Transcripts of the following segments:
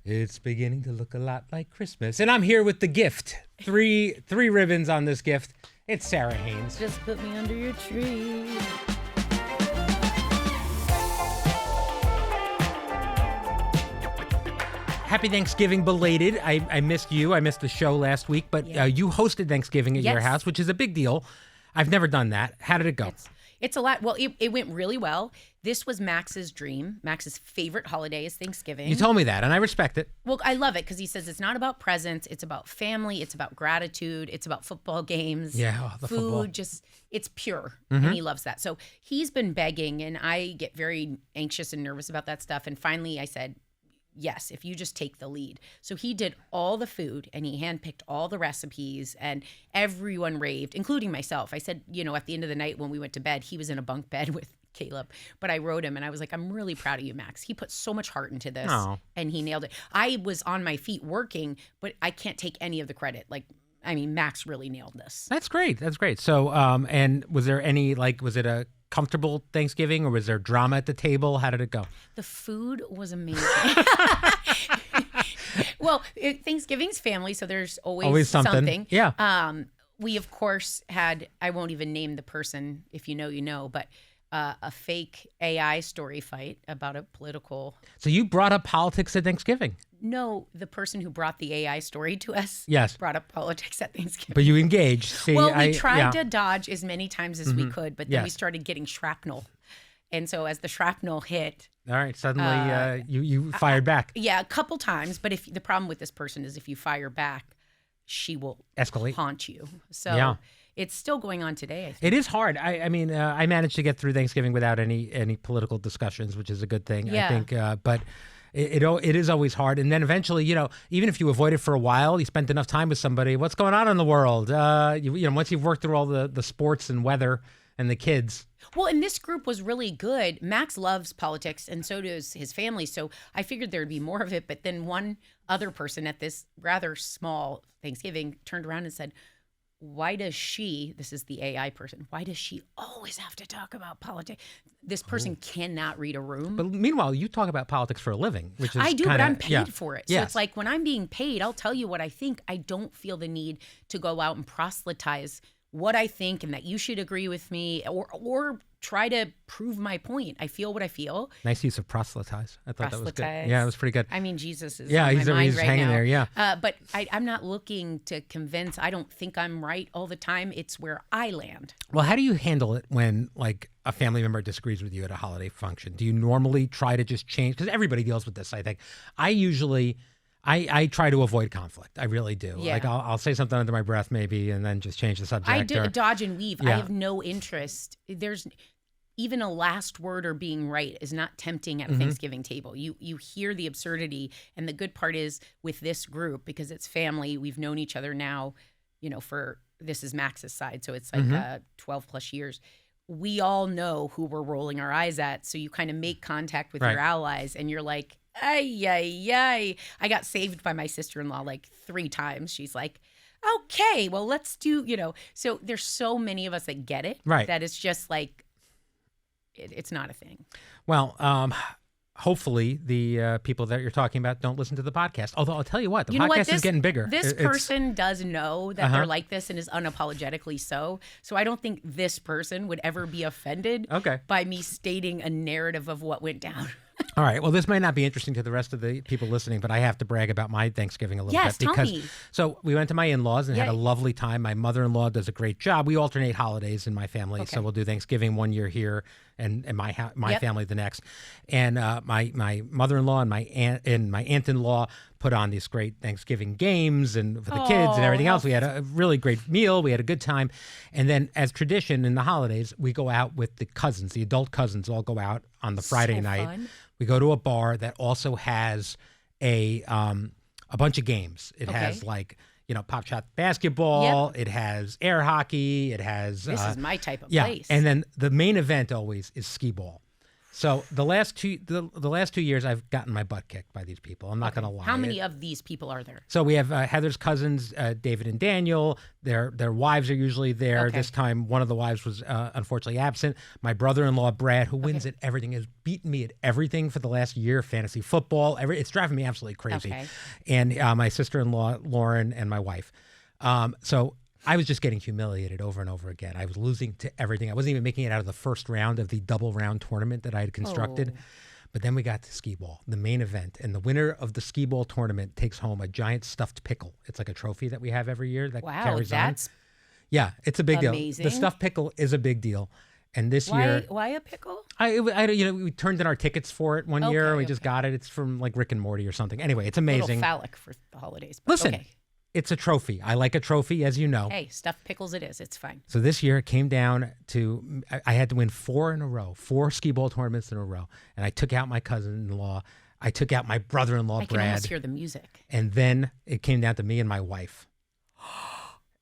It's beginning to look a lot like Christmas. And I'm here with the gift. Three ribbons on this gift. It's Sara Haines. Just put me under your tree. Happy Thanksgiving belated. I missed you. I missed the show last week, but you hosted Thanksgiving at your house, which is a big deal. I've never done that. How did it go? It's a lot. Well, it went really well. This was Max's dream. Max's favorite holiday is Thanksgiving. You told me that, and I respect it. Well, I love it because he says it's not about presents. It's about family. It's about gratitude. It's about football games. Yeah, the food. football. Just it's pure, and he loves that. So he's been begging, and I get very anxious and nervous about that stuff. And finally, I said, yes, if you just take the lead. So he did all the food and he handpicked all the recipes and everyone raved, including myself. I said, at the end of the night when we went to bed, he was in a bunk bed with Caleb, but I wrote him and I was like, I'm really proud of you, Max. He put so much heart into this and he nailed it. I was on my feet working, but I can't take any of the credit. Max really nailed this. That's great. That's great. So, and was there any, was it a comfortable Thanksgiving or was there drama at the table? How did it go? The food was amazing. Well, Thanksgiving's family, so there's always something. Yeah. We, of course, had, I won't even name the person. If you know, you know, but a fake AI story fight about a political. So you brought up politics at Thanksgiving. No, the person who brought the AI story to us brought up politics at Thanksgiving. But you engaged. See, we tried to dodge as many times as we could, but then we started getting shrapnel. And so as the shrapnel hit... All right, suddenly you fired back. Yeah, a couple times. But the problem with this person is if you fire back, she will escalate, haunt you. So it's still going on today, I think. It is hard. I managed to get through Thanksgiving without any political discussions, which is a good thing, I think. But it is always hard. And then eventually, even if you avoid it for a while, you spent enough time with somebody, what's going on in the world? Once you've worked through all the sports and weather and the kids. Well, and this group was really good. Max loves politics, and so does his family. So I figured there'd be more of it. But then one other person at this rather small Thanksgiving turned around and said, why does she, this is the AI person, why does she always have to talk about politics? This person cannot read a room. But meanwhile, you talk about politics for a living, which is I do, kinda, but I'm paid for it. So yes. It's like when I'm being paid, I'll tell you what I think. I don't feel the need to go out and proselytize what I think and that you should agree with me or try to prove my point. I feel what I feel. Nice use of proselytize. I thought that was good. Yeah, it was pretty good. I mean, Jesus is on my mind he's right hanging now. there, yeah. But I'm not looking to convince. I don't think I'm right all the time. It's where I land. Well, how do you handle it when, a family member disagrees with you at a holiday function? Do you normally try to just change? Because everybody deals with this, I think. I try to avoid conflict. I really do. Yeah. I'll say something under my breath maybe and then just change the subject. I do dodge and weave. Yeah. I have no interest. There's even a last word or being right is not tempting at a Thanksgiving table. You hear the absurdity. And the good part is with this group, because it's family, we've known each other now, this is Max's side. So it's 12 plus years. We all know who we're rolling our eyes at. So you kind of make contact with your allies and you're like, ay. I got saved by my sister-in-law 3 times. She's like, okay, well, let's do, So there's so many of us that get it. Right. That it's just it's not a thing. Well, hopefully the people that you're talking about don't listen to the podcast. Although I'll tell you what, the podcast is getting bigger. This person does know that they're like this and is unapologetically so. So I don't think this person would ever be offended by me stating a narrative of what went down. All right. Well, this might not be interesting to the rest of the people listening, but I have to brag about my Thanksgiving a little bit. Tell me. So we went to my in-laws and had a lovely time. My mother-in-law does a great job. We alternate holidays in my family. So we'll do Thanksgiving one year here and my family the next. And my mother-in-law and my aunt-in-law put on these great Thanksgiving games and for the kids and everything else. We had a really great meal. We had a good time. And then as tradition in the holidays, we go out with the cousins. The adult cousins all go out on the Friday night. Fun. We go to a bar that also has a bunch of games. It has pop shot basketball. It has air hockey. It has this is my type of place. And then the main event always is skee ball. So the last 2 years, I've gotten my butt kicked by these people. I'm not going to lie. How many of these people are there? So we have Heather's cousins, David and Daniel. Their wives are usually there. Okay. This time, one of the wives was unfortunately absent. My brother-in-law, Brad, who wins at everything, has beaten me at everything for the last year. Fantasy football, it's driving me absolutely crazy. Okay. And my sister-in-law, Lauren, and my wife. So I was just getting humiliated over and over again. I was losing to everything. I wasn't even making it out of the first round of the double round tournament that I had constructed. But then we got to skee ball, the main event. And the winner of the skee ball tournament takes home a giant stuffed pickle. It's like a trophy that we have every year that carries that's on. Yeah, it's a big amazing. deal. The stuffed pickle is a big deal. And this year... Why a pickle? we turned in our tickets for it one year. We just got it. It's from like Rick and Morty or something. Anyway, it's amazing. A little phallic for the holidays. But Listen. Okay. It's a trophy. I like a trophy, as you know. Hey, stuffed pickles it is. It's fine. So this year it came down to, I had to win 4 in a row, 4 skee ball tournaments in a row. And I took out my cousin-in-law. I took out my brother-in-law, I can Brad. almost hear the music. And then it came down to me and my wife.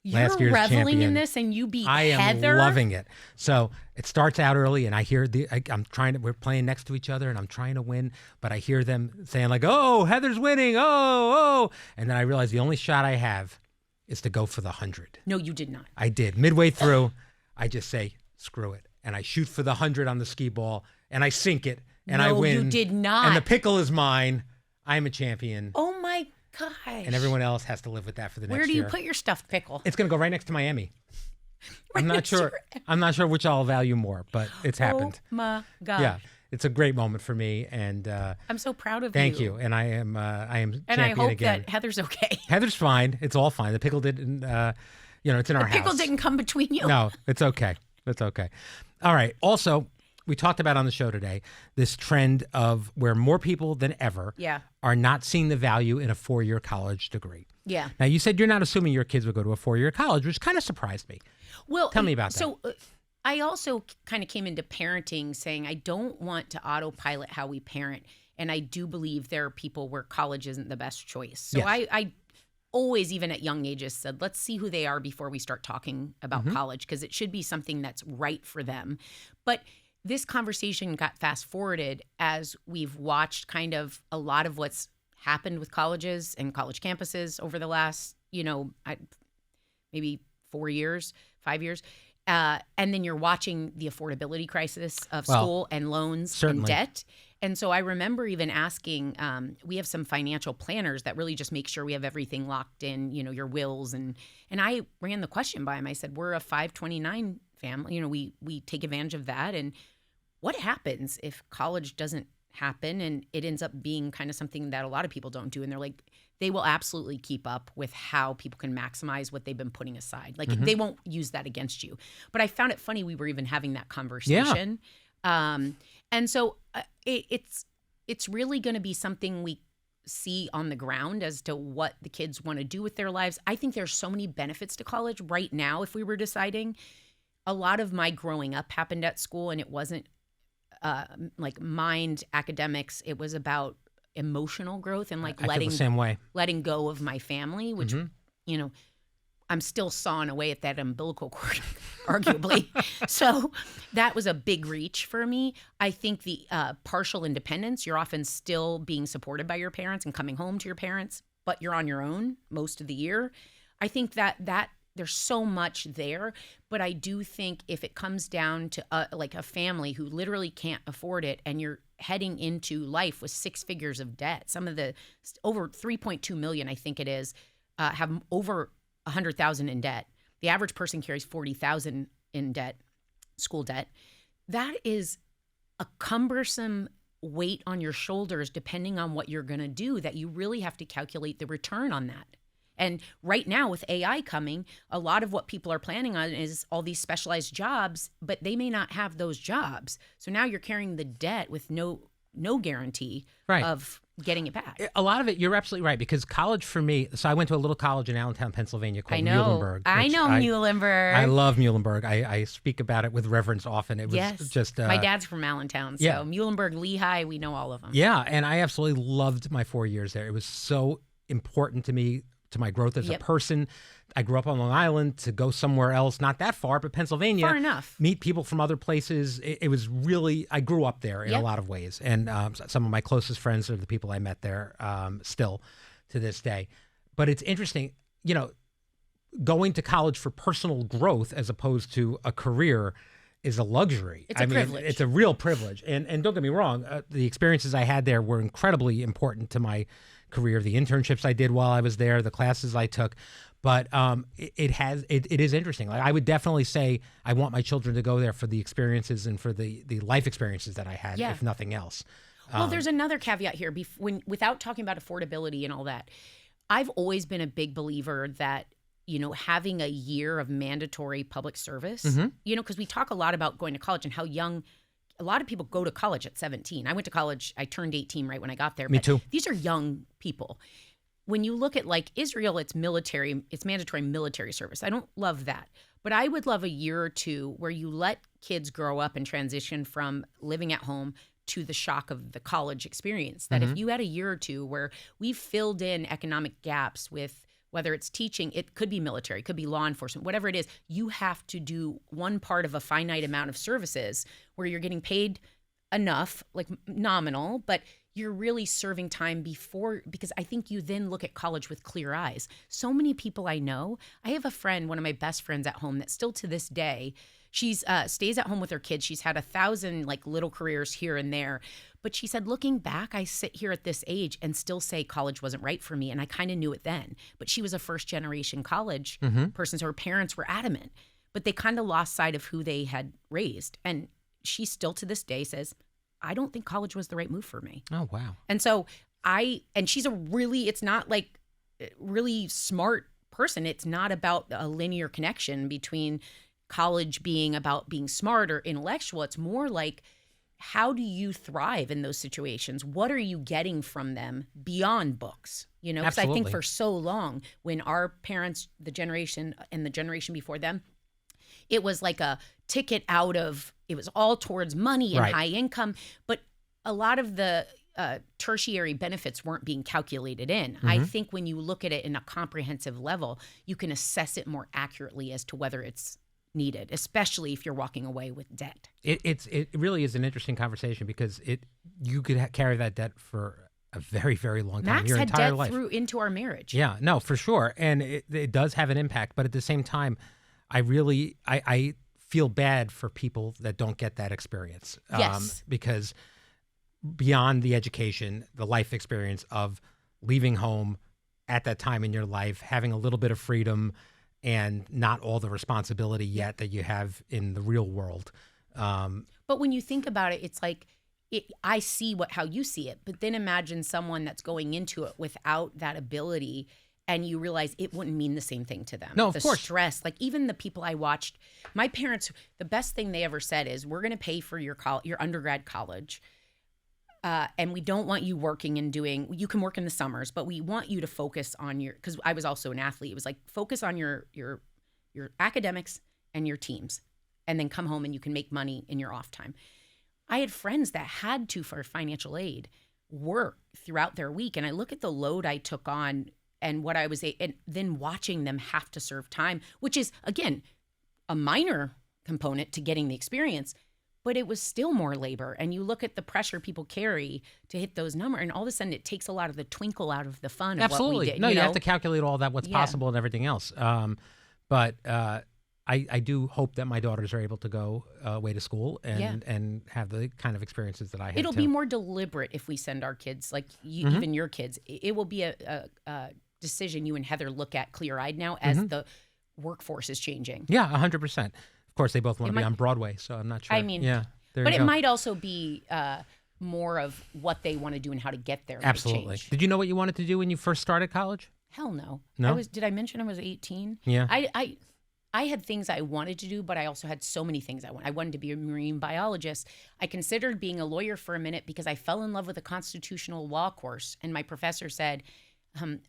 You're year's reveling champion. in this and you beat I am Heather? loving it. So it starts out early and I hear we're playing next to each other and I'm trying to win, but I hear them saying like, oh, Heather's winning. Oh. And then I realize the only shot I have is to go for the 100. No, you did not. I did. Midway through, I just say, screw it. And I shoot for the 100 on the skee ball and I sink it and I win. No, you did not. And the pickle is mine. I'm a champion. Oh my gosh. And everyone else has to live with that for the next year. Where do you put your stuffed pickle? It's going to go right next to my Emmy. Right I'm not next to sure. your- I'm not sure which I'll value more, but it's happened. Oh my gosh. Yeah, it's a great moment for me, and I'm so proud of thank you. you. And I am And champion I hope again. that Heather's okay. Heather's fine. It's all fine. The pickle didn't. It's in our house. Pickle didn't come between you. No, it's okay. It's okay. All right. Also, we talked about on the show today this trend of where more people than ever are not seeing the value in a 4-year college degree. Yeah. Now, you said you're not assuming your kids would go to a 4-year college, which kind of surprised me. Well, tell me about that. So I also kind of came into parenting saying I don't want to autopilot how we parent. And I do believe there are people where college isn't the best choice. So Yes. I always, even at young ages, said, let's see who they are before we start talking about college, because it should be something that's right for them. But this conversation got fast forwarded as we've watched kind of a lot of what's happened with colleges and college campuses over the last, maybe 4 years, 5 years. And then you're watching the affordability crisis of school and loans and debt. And so I remember even asking, we have some financial planners that really just make sure we have everything locked in, your wills. And I ran the question by them. I said, we're a 529 family. We take advantage of that. And what happens if college doesn't happen and it ends up being kind of something that a lot of people don't do? And they're like, they will absolutely keep up with how people can maximize what they've been putting aside. Like they won't use that against you. But I found it funny we were even having that conversation. And so it's really going to be something we see on the ground as to what the kids want to do with their lives. I think there's so many benefits to college right now. If we were deciding, a lot of my growing up happened at school, and it wasn't like mind academics. It was about emotional growth and like letting go of my family, which, I'm still sawing away at that umbilical cord, arguably. So that was a big reach for me. I think the partial independence, you're often still being supported by your parents and coming home to your parents, but you're on your own most of the year. I think that there's so much there, but I do think if it comes down to like a family who literally can't afford it and you're heading into life with 6 figures of debt, some of the over 3.2 million, I think it is, have over 100,000 in debt. The average person carries 40,000 in debt, school debt. That is a cumbersome weight on your shoulders, depending on what you're going to do, that you really have to calculate the return on that. And right now with AI coming, a lot of what people are planning on is all these specialized jobs, but they may not have those jobs. So now you're carrying the debt with no guarantee of getting it back. A lot of it, you're absolutely right, because college for me, so I went to a little college in Allentown, Pennsylvania called Muhlenberg. I know Muhlenberg. I love Muhlenberg. I speak about it with reverence often. It was just... my dad's from Allentown, so Muhlenberg, Lehigh, we know all of them. Yeah, and I absolutely loved my 4 years there. It was so important to me to my growth as a person. I grew up on Long Island. To go somewhere else, not that far, but Pennsylvania. Far enough. Meet people from other places. It was really, I grew up there in a lot of ways. And some of my closest friends are the people I met there still to this day. But it's interesting, you know, going to college for personal growth as opposed to a career is a luxury. It's a privilege. It's a real privilege. And don't get me wrong, the experiences I had there were incredibly important to my career. The internships I did while I was there, the classes I took. But it is interesting. Like, I would definitely say I want my children to go there for the experiences and for the life experiences that I had, if nothing else. Well, there's another caveat here. Without talking about affordability and all that, I've always been a big believer that, you know, having a year of mandatory public service, you know, because we talk a lot about going to college and how young a lot of people go to college at 17. I went to college. I turned 18 right when I got there. Me too. These are young people. When you look at like Israel, it's military, it's mandatory military service. I don't love that. But I would love a year or two where you let kids grow up and transition from living at home to the shock of the college experience. That if you had a year or two where we filled in economic gaps with whether it's teaching, it could be military, it could be law enforcement, whatever it is, you have to do one part of a finite amount of services where you're getting paid enough, like nominal, but you're really serving time before, because I think you then look at college with clear eyes. So many people I know, I have a friend, one of my best friends at home that still to this day, she's stays at home with her kids. She's had 1,000 like little careers here and there. But she said, looking back, I sit here at this age and still say college wasn't right for me. And I kind of knew it then. But she was a first generation college person. So her parents were adamant, but they kind of lost sight of who they had raised. And she still to this day says, I don't think college was the right move for me. Oh, wow. And so she's it's not like really smart person. It's not about a linear connection between college being about being smart or intellectual. It's more like, how do you thrive in those situations? What are you getting from them beyond books? You know, because I think for so long, when our parents, the generation and the generation before them, it was like a ticket out of, it was all towards money and high income. But a lot of the tertiary benefits weren't being calculated in. I think when you look at it in a comprehensive level, you can assess it more accurately as to whether it's needed, especially if you're walking away with debt. It really is an interesting conversation because you could carry that debt for a very, very long time. Max your had entire debt life. through into our marriage. Yeah, no, for sure, and it does have an impact. But at the same time, I feel bad for people that don't get that experience. Yes, because beyond the education, the life experience of leaving home at that time in your life, having a little bit of freedom, and not all the responsibility yet that you have in the real world. But when you think about it, it's like, I see how you see it, but then imagine someone that's going into it without that ability, and you realize it wouldn't mean the same thing to them. No, of course. The stress, like even the people I watched, my parents, the best thing they ever said is, we're going to pay for your undergrad college. And we don't want you working and you can work in the summers, but we want you to focus on because I was also an athlete. It was like, focus on your academics and your teams, and then come home and you can make money in your off time. I had friends that had to, for financial aid, work throughout their week. And I look at the load I took on and what I was, and then watching them have to serve time, which is, again, a minor component to getting the experience, but it was still more labor. And you look at the pressure people carry to hit those numbers, and all of a sudden it takes a lot of the twinkle out of the fun of what we did. No, you have to calculate all that, what's possible and everything else. But I do hope that my daughters are able to go away to school and have the kind of experiences that I had. It'll be more deliberate if we send our kids, like even your kids. It will be a decision you and Heather look at clear-eyed now as the workforce is changing. Yeah, 100%. Of course, they both want to be on Broadway, so I'm not sure. I mean, but it might also be more of what they want to do and how to get there. Absolutely. Did you know what you wanted to do when you first started college? Hell no. No? Did I mention I was 18? Yeah. I had things I wanted to do, but I also had so many things I wanted. I wanted to be a marine biologist. I considered being a lawyer for a minute because I fell in love with a constitutional law course, and my professor said,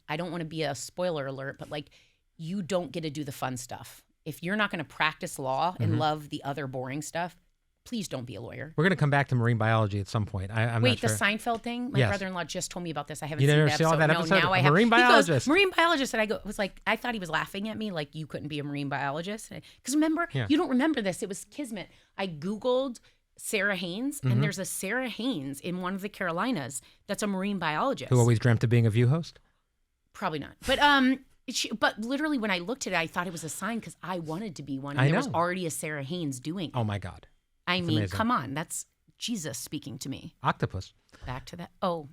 I don't want to be a spoiler alert, but like, you don't get to do the fun stuff. If you're not going to practice law and love the other boring stuff, please don't be a lawyer. We're going to come back to marine biology at some point. I'm Wait, not sure. the Seinfeld thing? My brother-in-law just told me about this. I haven't You seen never the saw episode. that No, episode? now I have. Marine biologist. He goes, marine biologist. And I was like, I thought he was laughing at me like you couldn't be a marine biologist. Because remember, you don't remember this. It was Kismet. I Googled Sara Haines, and there's a Sara Haines in one of the Carolinas that's a marine biologist. Who always dreamt of being a View host? Probably not. But literally when I looked at it, I thought it was a sign because I wanted to be one. And there was already a Sara Haines doing it. Oh, my God. I mean, amazing. Come on. That's Jesus speaking to me. Octopus. Back to that. Oh.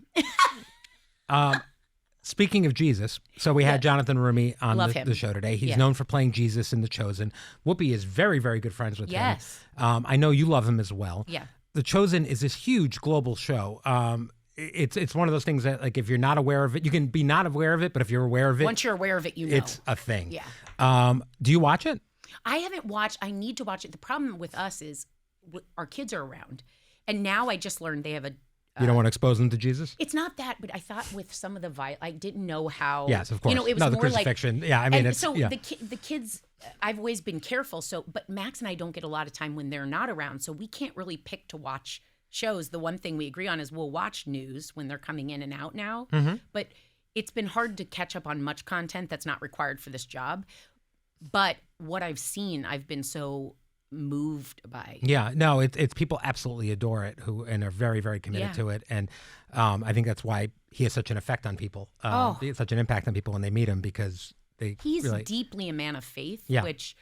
Speaking of Jesus, so we had Jonathan Rumi on the show today. He's known for playing Jesus in The Chosen. Whoopi is very, very good friends with him. I know you love him as well. Yeah. The Chosen is this huge global show. It's one of those things that, like, if you're not aware of it, you can be not aware of it, but if you're aware of it, once you're aware of it, you know it's a thing. Yeah. Do you watch it? I haven't watched. I need to watch it. The problem with us is our kids are around, and now I just learned they have a. You don't want to expose them to Jesus? It's not that, but I thought with some of the I didn't know how. Yes, of course. It was the more crucifixion. Like, yeah, I mean, it's so the kids. I've always been careful. So, but Max and I don't get a lot of time when they're not around, so we can't really pick to watch shows. The one thing we agree on is we'll watch news when they're coming in and out now. But it's been hard to catch up on much content that's not required for this job. But what I've seen, I've been so moved by. Yeah, no, it's people absolutely adore it and are very, very committed to it. And I think that's why he has such an effect on people. He has such an impact on people when they meet him because he's really deeply a man of faith, which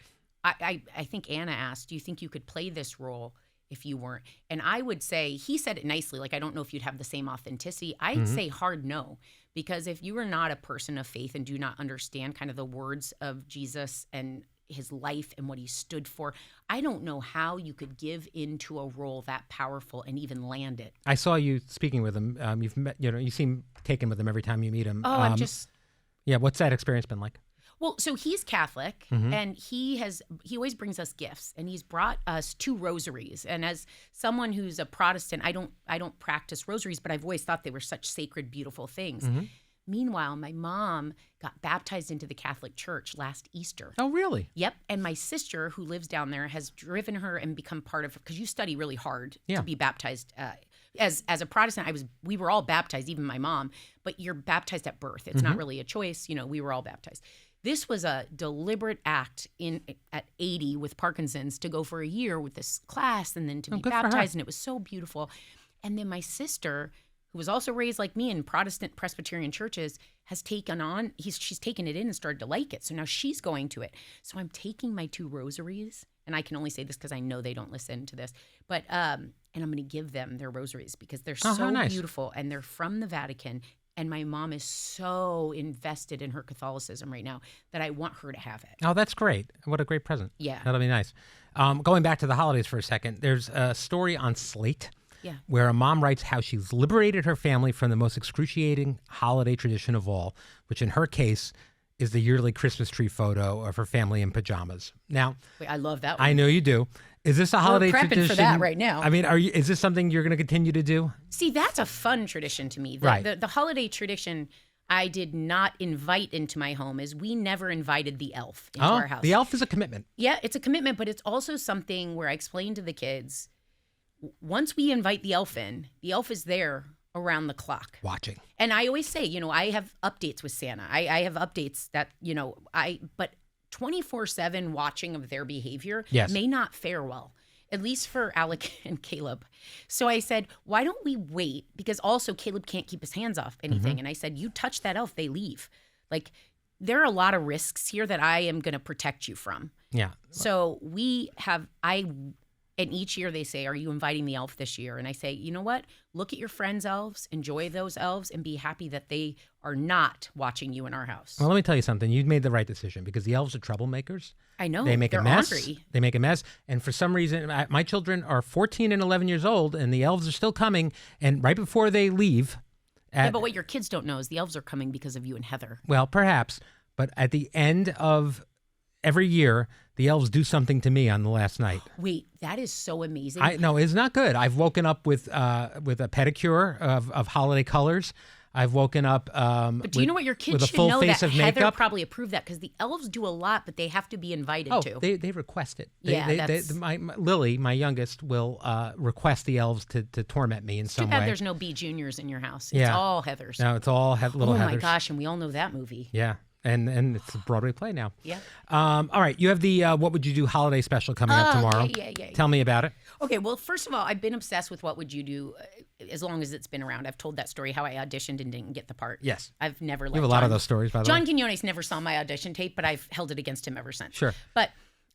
I think Anna asked, do you think you could play this role if you weren't? And I would say, he said it nicely, like, I don't know if you'd have the same authenticity. I'd say hard no, because if you are not a person of faith and do not understand kind of the words of Jesus and his life and what he stood for, I don't know how you could give into a role that powerful and even land it. I saw you speaking with him. You've met, you seem taken with him every time you meet him. Oh, yeah. What's that experience been like? Well, so he's Catholic, and he always brings us gifts, and he's brought us 2 rosaries. And as someone who's a Protestant, I don't practice rosaries, but I've always thought they were such sacred, beautiful things. Meanwhile, my mom got baptized into the Catholic Church last Easter. Oh, really? Yep. And my sister, who lives down there, has driven her and become part of, because you study really hard to be baptized. As a Protestant, we were all baptized, even my mom, but you're baptized at birth. It's not really a choice. We were all baptized. This was a deliberate act at 80 with Parkinson's to go for a year with this class and then to be baptized. And it was so beautiful. And then my sister, who was also raised like me in Protestant Presbyterian churches, has taken on, she's taken it in and started to like it. So now she's going to it. So I'm taking my 2 rosaries, and I can only say this because I know they don't listen to this, but, and I'm going to give them their rosaries because they're so beautiful, and they're from the Vatican. And my mom is so invested in her Catholicism right now that I want her to have it. Oh, that's great. What a great present. Yeah. That'll be nice. Going back to the holidays for a second, there's a story on Slate where a mom writes how she's liberated her family from the most excruciating holiday tradition of all, which in her case is the yearly Christmas tree photo of her family in pajamas. Now, wait, I love that one. I know you do. Is this a holiday tradition? We're prepping for that right now. I mean, is this something you're going to continue to do? See, that's a fun tradition to me. The holiday tradition I did not invite into my home is we never invited the elf into our house. The elf is a commitment. Yeah, it's a commitment, but it's also something where I explain to the kids, once we invite the elf in, the elf is there around the clock. Watching. And I always say, I have updates with Santa. I have updates that, but 24/7 watching of their behavior may not fare well, at least for Alec and Caleb. So I said, why don't we wait? Because also Caleb can't keep his hands off anything. And I said, you touch that elf, they leave. Like, there are a lot of risks here that I am going to protect you from. Yeah. So and each year they say, are you inviting the elf this year? And I say, you know what? Look at your friends' elves, enjoy those elves, and be happy that they are not watching you in our house. Well, let me tell you something. You made the right decision because the elves are troublemakers. I know. They make a mess. Hungry. They make a mess. And for some reason, my children are 14 and 11 years old, and the elves are still coming. And right before they leave... but what your kids don't know is the elves are coming because of you and Heather. Well, perhaps. But at the end of every year... the elves do something to me on the last night. Wait, that is so amazing. No, it's not good. I've woken up with a pedicure of holiday colors. I've woken up but do you know what your kids with a should full know face that of Heather makeup. probably approved that because the elves do a lot, but they have to be invited to. They request it. Yeah, Lily, my youngest, will request the elves to torment me in some Too bad way. there's no B Juniors in your house. It's Yeah. all Heathers. No, it's all little Heathers. Oh my gosh, and we all know that movie. Yeah. And it's a Broadway play now. Yeah. All right. You have the What Would You Do holiday special coming up tomorrow. Yeah. Tell me about it. Okay, well, first of all, I've been obsessed with What Would You Do as long as it's been around. I've told that story, how I auditioned and didn't get the part. Yes. I've never You have a lot of those stories, by the way. John Quinones never saw my audition tape, but I've held it against him ever since. Sure. But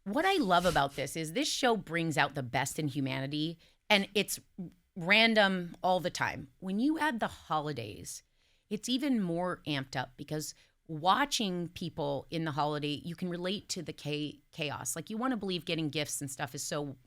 what I love about this is this show brings out the best in humanity, and it's random all the time. When you add the holidays, it's even more amped up because watching people in the holiday, you can relate to the chaos. Like, you want to believe getting gifts and stuff is so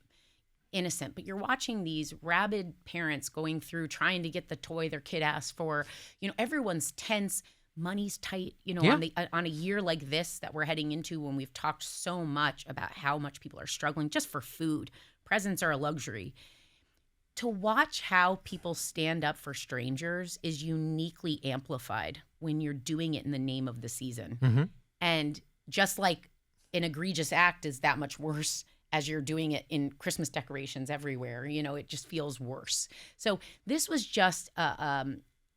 innocent, but you're watching these rabid parents going through trying to get the toy their kid asked for. You know, everyone's tense, money's tight, you know, on a year like this that we're heading into, when we've talked so much about how much people are struggling just for food. Presents are a luxury. To watch how people stand up for strangers is uniquely amplified when you're doing it in the name of the season. Mm-hmm. And just like an egregious act is that much worse as you're doing it in Christmas decorations everywhere, you know, it just feels worse. So this was just a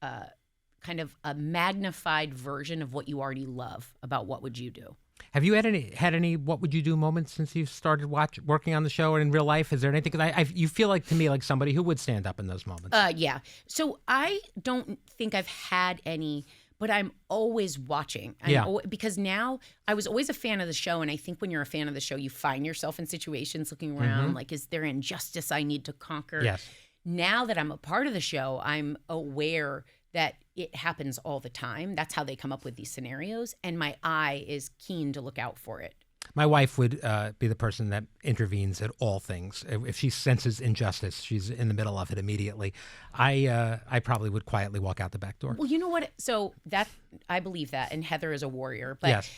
kind of a magnified version of what you already love about What Would You Do? Have you had any What Would You Do moments since you started working on the show or in real life? Is there anything? Because you feel like, to me, like somebody who would stand up in those moments. Yeah. So I don't think I've had any, but I'm always watching. Because now I was always a fan of the show. And I think when you're a fan of the show, you find yourself in situations looking around, like, is there injustice I need to conquer? Yes. Now that I'm a part of the show, I'm aware that it happens all the time. That's how they come up with these scenarios. And my eye is keen to look out for it. My wife would be the person that intervenes at all things. If she senses injustice, she's in the middle of it immediately. I probably would quietly walk out the back door. Well, you know what? So I believe that, and Heather is a warrior. But yes.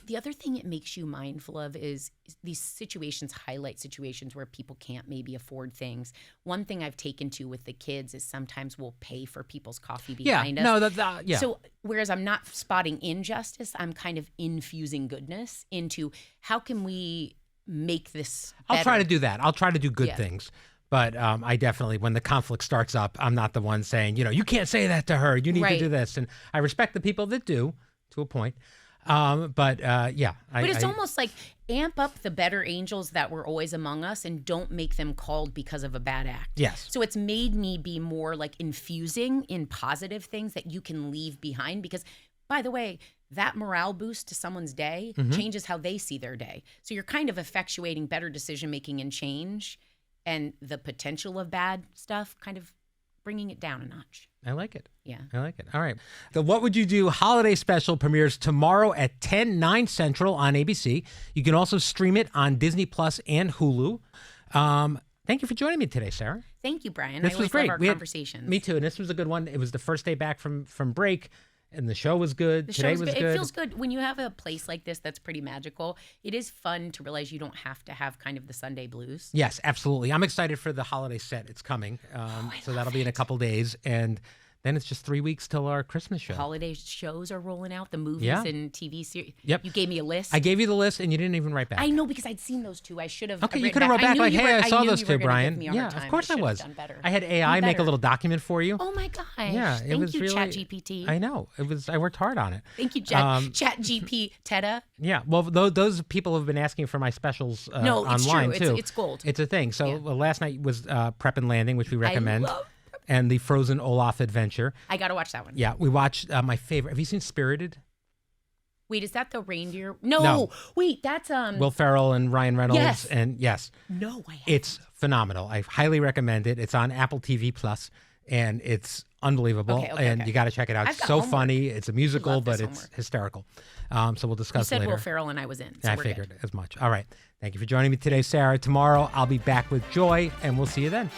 The other thing it makes you mindful of is these situations highlight situations where people can't maybe afford things. One thing I've taken to with the kids is sometimes we'll pay for people's coffee behind us. No, So whereas I'm not spotting injustice, I'm kind of infusing goodness into how can we make this better? I'll try to do that. I'll try to do good things. But I definitely, when the conflict starts up, I'm not the one saying, you can't say that to her. You need to do this. And I respect the people that do, to a point. But it's almost like amp up the better angels that were always among us and don't make them called because of a bad act. Yes. So it's made me be more like infusing in positive things that you can leave behind because, by the way, that morale boost to someone's day changes how they see their day. So you're kind of effectuating better decision-making and change, and the potential of bad stuff kind of bringing it down a notch. I like it. Yeah. I like it. All right. The What Would You Do holiday special premieres tomorrow at 9 Central on ABC. You can also stream it on Disney Plus and Hulu. Thank you for joining me today, Sarah. Thank you, Brian. This I was always great. love our conversations. Me too. And this was a good one. It was the first day back from break. And the show was good. Today was good. It feels good when you have a place like this that's pretty magical. It is fun to realize you don't have to have kind of the Sunday blues. Yes, absolutely. I'm excited for the holiday set. It's coming. So that'll be in a couple days. And then it's just 3 weeks till our Christmas show. Holiday shows are rolling out, the movies and TV series. Yep. You gave me a list. I gave you the list and you didn't even write back. I know because I'd seen those two. I should have. Okay, you could have wrote back like, hey, I saw those two, Brian. Yeah, of course I was. Done better. I had AI make a little document for you. Oh my gosh. Yeah, it Thank was you, really, ChatGPT. I know. I worked hard on it. Thank you, ChatGPT Teta. Yeah, well, those people have been asking for my specials online true. too. It's gold. It's a thing. So last night was Prep and Landing, which we recommend. I love and the Frozen Olaf Adventure. I got to watch that one. Yeah, we watched my favorite. Have you seen Spirited? Wait, is that the reindeer? No. Wait, that's Will Ferrell and Ryan Reynolds. Yes. And yes. No, I haven't. It's phenomenal. I highly recommend it. It's on Apple TV Plus, and it's unbelievable. Okay. You got to check it out. It's so funny. It's a musical, but it's hysterical. So we'll discuss later. You said Will Ferrell and I was in. So I we're figured good. as much. All right. Thank you for joining me today, Sarah. Tomorrow I'll be back with Joy, and we'll see you then.